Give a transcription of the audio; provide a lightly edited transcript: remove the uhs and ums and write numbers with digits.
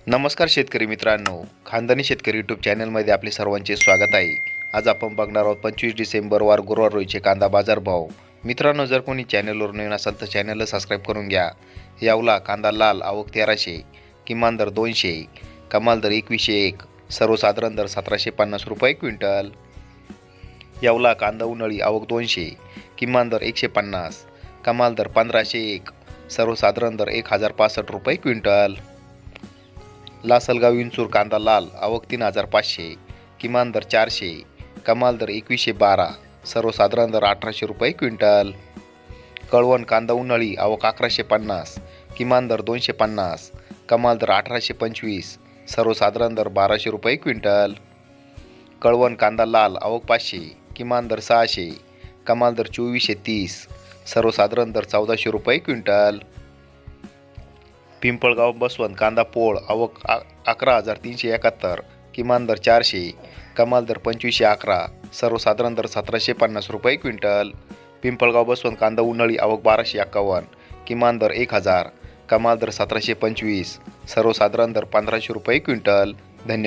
नमस्कार शेतकरी मित्रांनो, खानदानी शेतकरी यूट्यूब चॅनलमध्ये आपले सर्वांचे स्वागत आहे. आज आपण बघणार आहोत 25 डिसेंबर वार गुरुवार रोजीचे कांदा बाजार भाव. मित्रांनो, जर कोणी चॅनलवर नवीन असाल तर चॅनलला सबस्क्राईब करून घ्या. यावला कांदा लाल आवक 1300, किमान दर 200, कमाल दर 2101, सर्वसाधारण दर 1750 रुपये क्विंटल. यावला कांदा उन्हाळी आवक 200, किमान दर 150, कमाल दर 1501, सर्वसाधारण दर 1065 रुपये क्विंटल. लासलगाव विंचूर कांदा लाल आवक 3500, किमान दर 400, कमाल दर 2112, सर्वसाधारण दर 1800 रुपये क्विंटल. कळवण कांदा उन्हाळी आवक 1150, किमान दर 250, कमाल दर 1825, सर्वसाधारण दर 1200 रुपये क्विंटल. कळवण कांदा लाल आवक 500, किमान दर 600, कमाल दर 2430, सर्वसाधारण दर 1400 रुपये क्विंटल. पिंपळगाव बसवंत कांदा पोळ आवक 11,371, किमान दर 400, कमाल दर 2511, सर्वसाधारण दर 1750 रुपये क्विंटल. पिंपळगाव बसवंत कांदा उन्हाळी आवक 1251, किमान दर 1000, कमाल दर 1725, सर्वसाधारण दर 1500 रुपये क्विंटल.